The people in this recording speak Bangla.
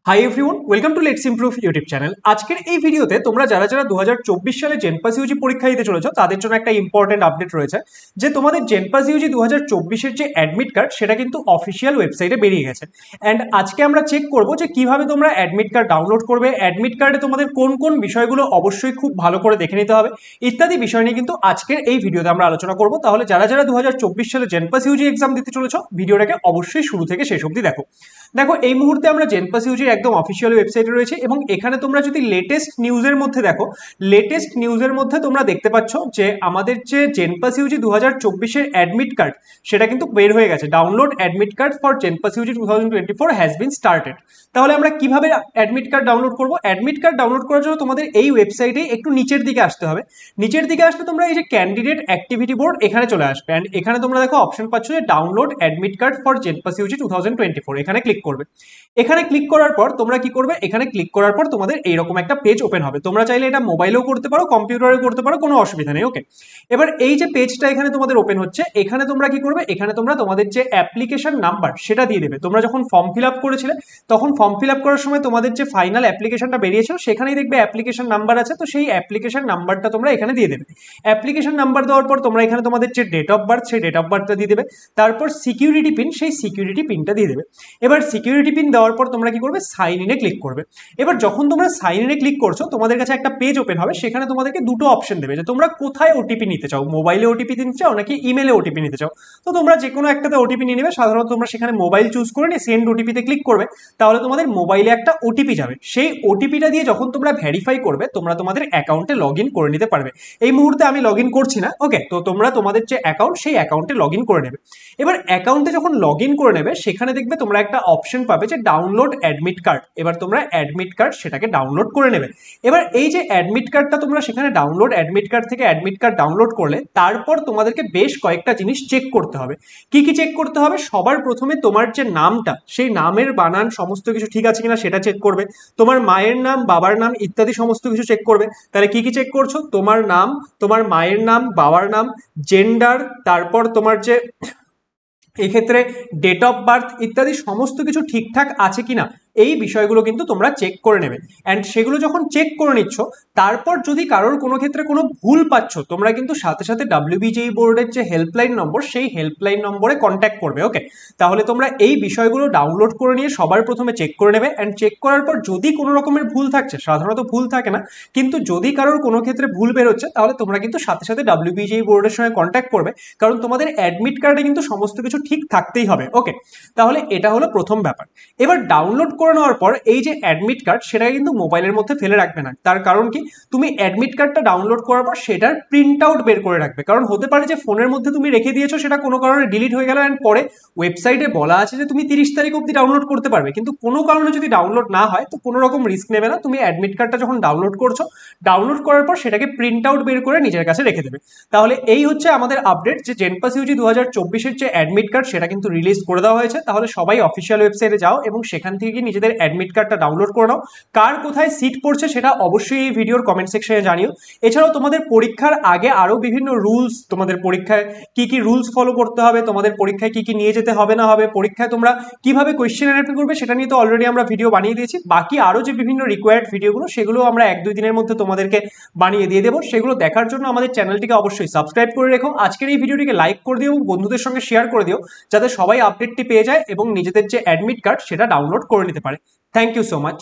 Hi everyone, welcome to let's improve YouTube channel. আজকের এই ভিডিওতে তোমরা যারা 2024 সালে জেনপাস ইউজি পরীক্ষা দিতে চলেছো তাদের জন্য একটা ইম্পর্টেন্ট আপডেট রয়েছে যে তোমাদের জেনপাস ইউজি 2024-এর যে অ্যাডমিট কার্ড সেটা কিন্তু অফিসিয়াল ওয়েবসাইটে বেরিয়ে গেছে। অ্যান্ড আজকে আমরা চেক করব যে কিভাবে তোমরা অ্যাডমিট কার্ড ডাউনলোড করবে, অ্যাডমিট কার্ডে তোমাদের কোন কোন বিষয়গুলো অবশ্যই খুব ভালো করে দেখে নিতে হবে ইত্যাদি বিষয় নিয়ে কিন্তু আজকের এই ভিডিওতে আমরা আলোচনা করব। তাহলে যারা 2024 সালে জেনপাস ইউজি এক্সাম দিতে চলেছো ভিডিওটাকে অবশ্যই শুরু থেকে শেষ অবধি দেখো। দেখো, এই মুহূর্তে আমরা জেনপাস ইউজির একদম অফিসিয়াল ওয়েবসাইটে রয়েছে এবং এখানে তোমরা যদি লেটেস্ট নিউজের মধ্যে দেখো, লেটেস্ট নিউজের মধ্যে তোমরা দেখতে পাচ্ছ যে আমাদের যে জেনপাস ইউজি 2024-এর অ্যাডমিট কার্ড সেটা কিন্তু বের হয়ে গেছে। Download admit card for JENPAS UG 2024 has been started. তাহলে আমরা কিভাবে অ্যাডমিট কার্ড ডাউনলোড করব? অ্যাডমিট কার্ড ডাউনলোড করার জন্য তোমাদের এই ওয়েবসাইটে একটু নিচের দিকে আসতে হবে। নিচের দিকে আসলে তোমরা এই যে ক্যান্ডিডেট অ্যাক্টিভিটি বোর্ড এখানে চলে আসবে অ্যান্ড এখানে তোমরা দেখো অপশন পাচ্ছ যে download admit card for JENPAS UG 2024। এখানে ক্লিক করবে। এখানে ক্লিক করার পর তোমরা কি করবে, এখানে ক্লিক করার পর তোমাদের এইরকম একটা পেজ ওপেন হবে। তোমরা চাইলে এটা মোবাইলেও করতে পারো, কম্পিউটারেও করতে পারো, কোনো অসুবিধা নেই। ওকে, এবার এই যে পেজটা এখানে তোমাদের ওপেন হচ্ছে, এখানে তোমরা কি করবে, এখানে তোমরা তোমাদের যে অ্যাপ্লিকেশন নাম্বার সেটা দিয়ে দেবে। তোমরা যখন ফর্ম ফিল আপ করেছিলে তখন ফর্ম ফিল আপ করার সময় তোমাদের যে ফাইনাল অ্যাপ্লিকেশনটা বেরিয়েছিল সেখানেই দেখবে অ্যাপ্লিকেশন নাম্বার আছে, তো সেই অ্যাপ্লিকেশন নাম্বারটা তোমরা এখানে দিয়ে দেবে। অ্যাপ্লিকেশন নাম্বার দেওয়ার পর তোমরা এখানে তোমাদের যে ডেট অফ বার্থ সেই ডেট অফ বার্থটা দিয়ে দেবে। তারপর সিকিউরিটি পিন, সেই সিকিউরিটি পিনটা দিয়ে দেবে। এবার সিকিউরিটি পিন দেওয়ার পর তোমরা কি করবে, সাইন ইনে ক্লিক করবে। এবার যখন তোমরা সাইন ইনে ক্লিক করছো তোমাদের কাছে একটা পেজ ওপেন হবে, সেখানে তোমাদেরকে দুটো অপশন দেবে যে তোমরা কোথায় ওটিপি নিতে চাও, মোবাইলে ওটিপি নিতে চাও নাকি ইমেলে ওটিপি নিতে চাও। তো তোমরা যে কোনো একটাতে ওটিপি নিয়ে নেবে। সাধারণত তোমরা সেখানে মোবাইল চুজ করে নিয়ে সেন্ড ওটিপিতে ক্লিক করবে, তাহলে তোমাদের মোবাইলে একটা ওটিপি যাবে। সেই ওটিপিটা দিয়ে যখন তোমরা ভেরিফাই করবে তোমরা তোমাদের অ্যাকাউন্টে লগ ইন করে নিতে পারবে। এই মুহূর্তে আমি লগ ইন করছি না। ওকে, তো তোমরা তোমাদের যে অ্যাকাউন্ট সেই অ্যাকাউন্টে লগ ইন করে নেবে। এবার অ্যাকাউন্টে যখন লগ ইন করে নেবে সেখানে দেখবে তোমরা একটা অপশন পাবে যে ডাউনলোড অ্যাডমিট কার্ড। এবার তোমরা অ্যাডমিট কার্ড সেটাকে ডাউনলোড করে নেবে। এবার এই যে অ্যাডমিট কার্ডটা তোমরা সেখানে ডাউনলোড অ্যাডমিট কার্ড থেকে অ্যাডমিট কার্ড ডাউনলোড করলে তারপর তোমাদেরকে বেশ কয়েকটা জিনিস চেক করতে হবে। কি কি চেক করতে হবে? সবার প্রথমে তোমার যে নামটা সেই নামের বানান সমস্ত কিছু ঠিক আছে কিনা সেটা চেক করবে। তোমার মায়ের নাম, বাবার নাম ইত্যাদি সমস্ত কিছু চেক করবে। তাহলে কি কি চেক করছো? তোমার নাম, তোমার মায়ের নাম, বাবার নাম, জেন্ডার, তারপর তোমার যে এক্ষেত্রে ডেট অফ বার্থ ইত্যাদি সমস্ত কিছু ঠিকঠাক আছে কিনা এই বিষয়গুলো কিন্তু তোমরা চেক করে নেবে। অ্যান্ড সেগুলো যখন চেক করে নিচ্ছ তারপর যদি কারোর কোনো ক্ষেত্রে কোনো ভুল পাচ্ছ তোমরা কিন্তু সাথে সাথে WBJE বোর্ডের যে হেল্পলাইন নম্বর সেই হেল্পলাইন নম্বরে কন্ট্যাক্ট করবে। ওকে, তাহলে তোমরা এই বিষয়গুলো ডাউনলোড করে নিয়ে সবার প্রথমে চেক করে নেবে। অ্যান্ড চেক করার পর যদি কোনো রকমের ভুল থাকছে, সাধারণত ভুল থাকে না, কিন্তু যদি কারোর কোনো ক্ষেত্রে ভুল বেরোচ্ছে তাহলে তোমরা কিন্তু সাথে সাথে WBJE বোর্ডের সঙ্গে কন্ট্যাক্ট করবে, কারণ তোমাদের অ্যাডমিট কার্ডে কিন্তু সমস্ত কিছু ঠিক থাকতেই হবে। ওকে, তাহলে এটা হলো প্রথম ব্যাপার। এবার ডাউনলোড করে নেওয়ার পর এই যে অ্যাডমিট কার্ড সেটা কিন্তু মোবাইলের মধ্যে ফেলে রাখবে না। তার কারণ কি, তুমি অ্যাডমিট কার্ডটা ডাউনলোড করার পর সেটার প্রিন্ট আউট বের করে রাখবে। কারণ হতে পারে যে ফোনের মধ্যে তুমি রেখে দিয়েছো, সেটা কোনো কারণে ডিলিট হয়ে গেল অ্যান্ড পরে ওয়েবসাইটে বলা আছে যে তুমি 30 তারিখ অবধি ডাউনলোড করতে পারবে, কিন্তু কোনো কারণে যদি ডাউনলোড না হয় তো কোনো রকম রিস্ক নেবে না। তুমি অ্যাডমিট কার্ডটা যখন ডাউনলোড করছো, ডাউনলোড করার পর সেটাকে প্রিন্ট আউট বের করে নিজের কাছে রেখে দেবে। তাহলে এই হচ্ছে আমাদের আপডেট যে জেনপাস ইউজি 2024-এর যে অ্যাডমিট কার্ড সেটা কিন্তু রিলিজ করে দেওয়া হয়েছে। তাহলে সবাই অফিসিয়াল ওয়েবসাইটে যাও এবং সেখান থেকে নিজেদের অ্যাডমিট কার্ডটা ডাউনলোড করে নাও। কার কোথায় সিট পড়ছে সেটা অবশ্যই এই ভিডিওর কমেন্ট সেকশনে জানিও। এছাড়াও তোমাদের পরীক্ষার আগে আরো বিভিন্ন রুলস, তোমাদের পরীক্ষায় কি কি রুলস ফলো করতে হবে, তোমাদের পরীক্ষায় কি কি নিয়ে যেতে হবে না হবে, পরীক্ষায় তোমরা কিভাবে কোয়েশ্চেন অ্যাটেন্ড করবে সেটা নিয়ে তো অলরেডি আমরা ভিডিও বানিয়ে দিয়েছি। বাকি আরো যে বিভিন্ন রিকোয়ার্ড ভিডিওগুলো সেগুলো আমরা 1-2 দিনের মধ্যে তোমাদেরকে বানিয়ে দিয়ে দেবো। সেগুলো দেখার জন্য আমাদের চ্যানেলটিকে অবশ্যই সাবস্ক্রাইব করে রেখো। আজকের এই ভিডিওটিকে লাইক করে দিও এবং বন্ধুদের সঙ্গে শেয়ার করে দিও, যাতে সবাই আপডেটটি পেয়ে যায় এবং নিজেদের যে অ্যাডমিট কার্ড সেটা ডাউনলোড করে নিতে পারে। Thank you so much.